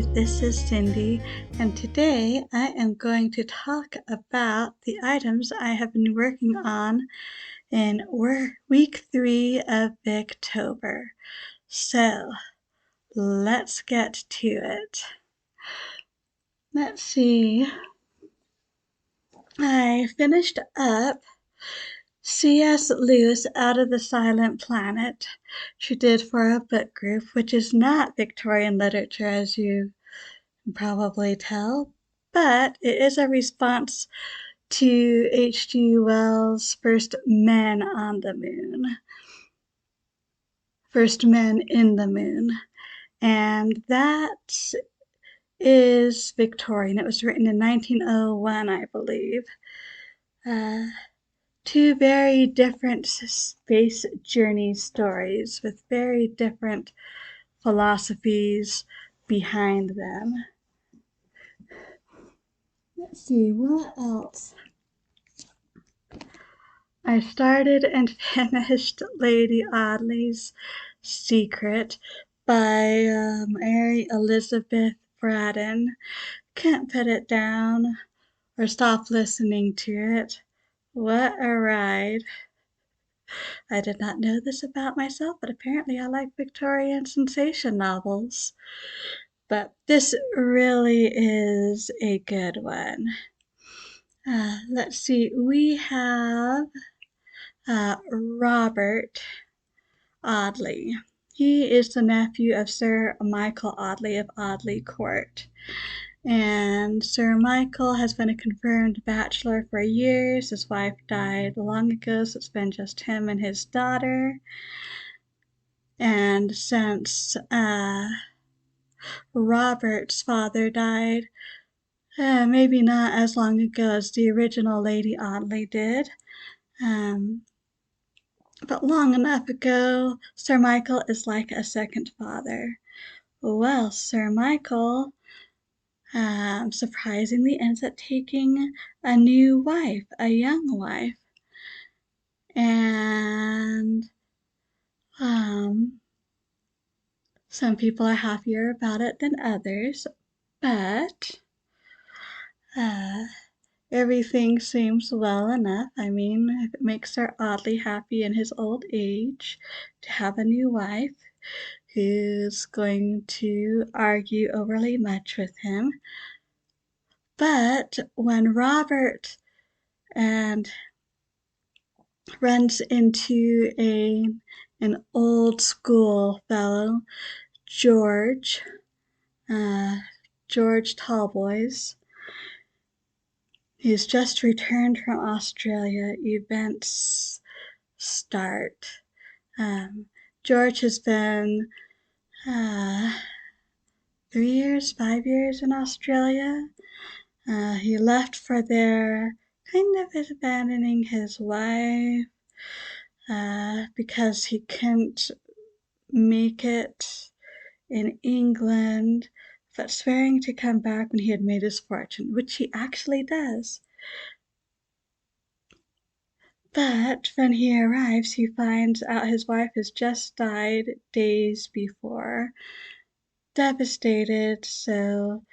this is Cindy, and today I am going to talk about the items I have been working on in week 3 of Victober. So, let's get to it. Let's see. I finished up C.S. Lewis Out of the Silent Planet. She did for a book group, which is not Victorian literature, as you can probably tell, but it is a response to H.G. Wells' First Men on the Moon. First Men in the Moon. And that is Victorian. It was written in 1901, I believe. Two very different space journey stories with very different philosophies behind them. Let's see, what else? I started and finished Lady Audley's Secret by Mary Elizabeth Bradon. Can't put it down or stop listening to it. What a ride. I did not know this about myself, but apparently I like Victorian sensation novels. But this really is a good one. Let's see, we have Robert Audley. He is the nephew of Sir Michael Audley of Audley Court. And Sir Michael has been a confirmed bachelor for years. His wife died long ago, so it's been just him and his daughter. And since Robert's father died, maybe not as long ago as the original Lady Audley did, but long enough ago, Sir Michael is like a second father. Well, Sir Michael surprisingly ends up taking a new wife, a young wife. And some people are happier about it than others, but everything seems well enough. I mean, if it makes Sir Audley happy in his old age to have a new wife who's going to argue overly much with him. But when Robert runs into an old school fellow, George Talboys, he's just returned from Australia, events start. George has been 5 years in Australia. He left for there, kind of abandoning his wife because he couldn't make it in England, but swearing to come back when he had made his fortune, which he actually does. But when he arrives, he finds out his wife has just died days before. Devastated, so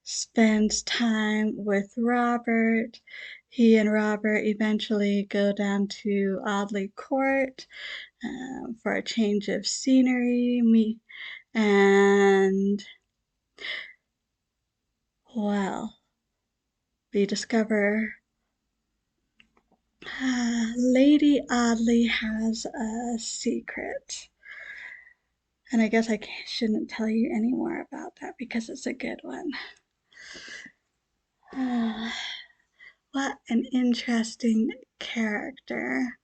spends time with Robert. He and Robert eventually go down to Audley Court for a change of scenery. And, well, we discover Lady Audley has a secret. And I guess I shouldn't tell you any more about that because it's a good one. What an interesting character.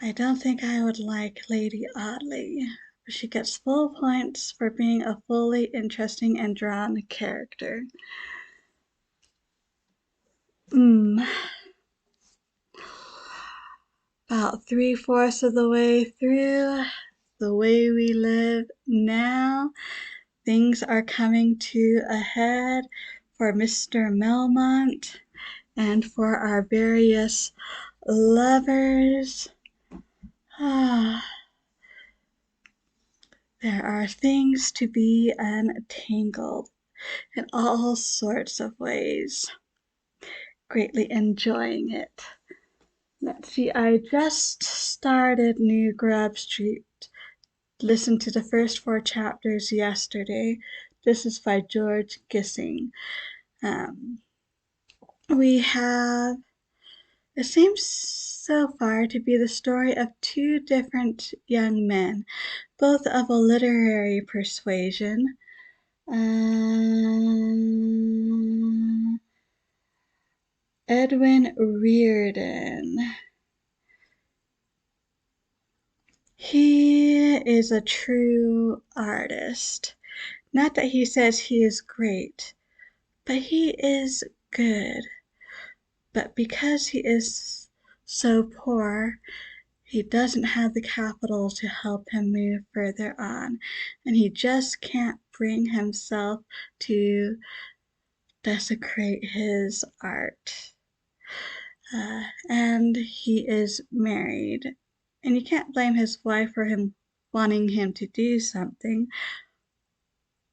I don't think I would like Lady Audley, but she gets full points for being a fully interesting and drawn character. About 3/4 of the way through The Way We Live Now, things are coming to a head for Mr. Melmont and for our various lovers. There are things to be untangled in all sorts of ways. Greatly enjoying it. Let's see, I just started New Grub Street. Listened to the first 4 chapters yesterday. This is by George Gissing. We have, it seems so far to be the story of 2 different young men, both of a literary persuasion. Edwin Reardon. He is a true artist. Not that he says he is great, but he is good. But because he is so poor, he doesn't have the capital to help him move further on, and he just can't bring himself to desecrate his art. And he is married, and you can't blame his wife for him wanting him to do something,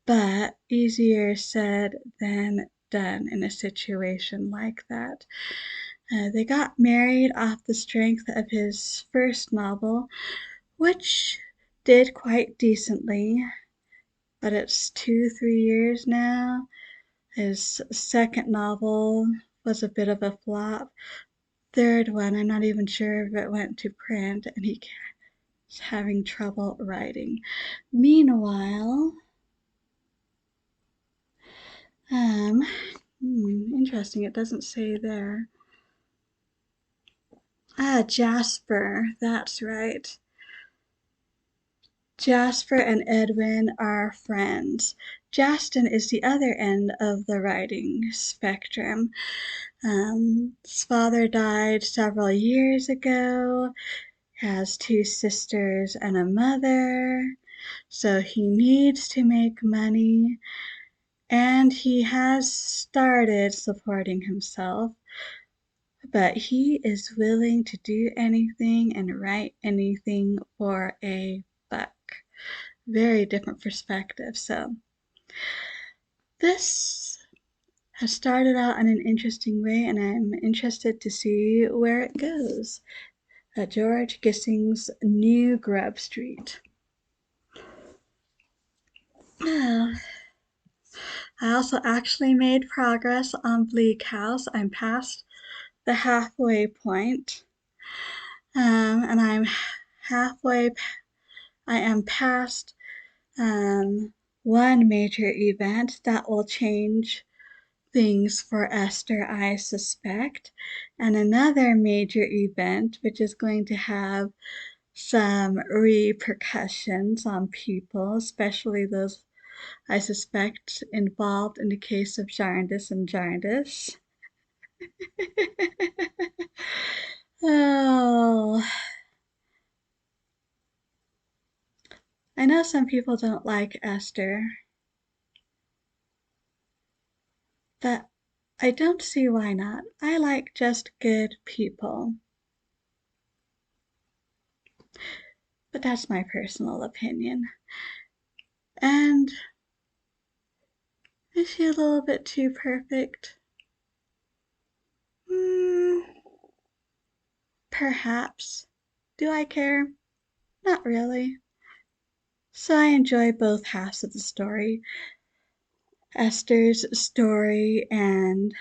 but easier said than done in a situation like that. They got married off the strength of his first novel, which did quite decently, but it's 2-3 years now. His second novel was a bit of a flop. Third one, I'm not even sure if it went to print, and he's having trouble writing. Meanwhile, interesting, it doesn't say there. Jasper, that's right. Jasper and Edwin are friends. Justin is the other end of the writing spectrum. His father died several years ago, has 2 sisters and a mother, so he needs to make money, and he has started supporting himself, but he is willing to do anything and write anything for a buck. Very different perspective. So this has started out in an interesting way, and I'm interested to see where it goes. George Gissing's New Grub Street. I also actually made progress on Bleak House. I'm past the halfway point, and I am past one major event that will change things for Esther, I suspect, and another major event which is going to have some repercussions on people, especially those I suspect involved in the case of Jarndyce and Jarndyce. Oh, I know some people don't like Esther, but I don't see why not. I like just good people. But that's my personal opinion. And is she a little bit too perfect? Perhaps. Do I care? Not really. So I enjoy both halves of the story. Esther's story and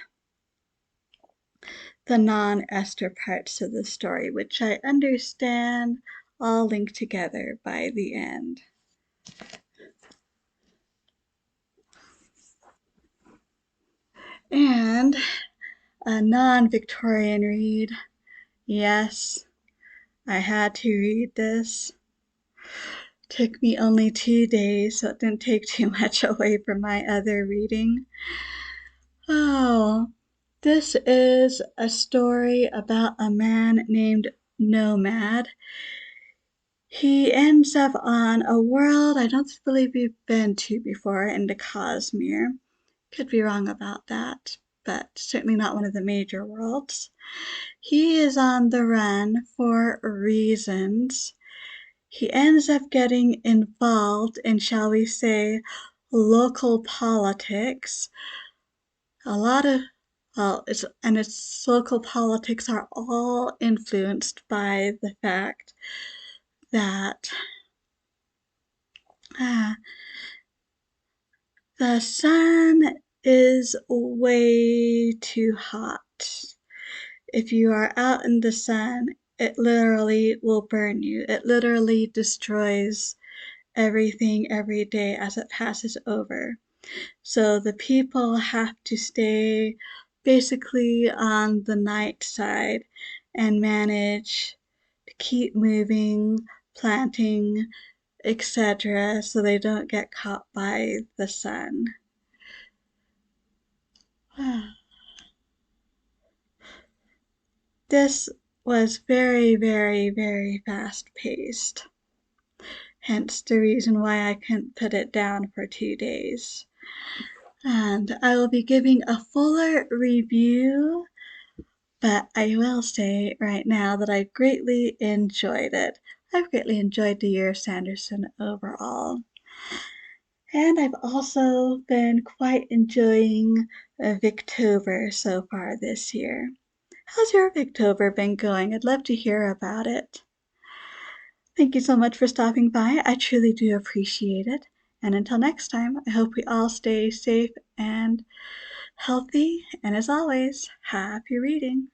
the non-Esther parts of the story, which I understand all link together by the end. And a non-Victorian read. Yes, I had to read this. Took me only 2 days, so it didn't take too much away from my other reading. Oh, this is a story about a man named Nomad. He ends up on a world I don't believe we've been to before, in the Cosmere. Could be wrong about that, but certainly not one of the major worlds. He is on the run for reasons. he ends up getting involved in, shall we say, local politics. A lot of its local politics are all influenced by the fact that uh, the sun is way too hot. If you are out in the sun, it literally will burn you. It literally destroys everything every day as it passes over. So the people have to stay basically on the night side and manage to keep moving, planting, etc., so they don't get caught by the sun. This was very, very, very fast paced, hence the reason why I couldn't put it down for 2 days. And I will be giving a fuller review, but I will say right now that I greatly enjoyed it. I've greatly enjoyed the year of Sanderson overall. And I've also been quite enjoying Victober so far this year. How's your Victober been going? I'd love to hear about it. Thank you so much for stopping by. I truly do appreciate it. And until next time, I hope we all stay safe and healthy. And as always, happy reading.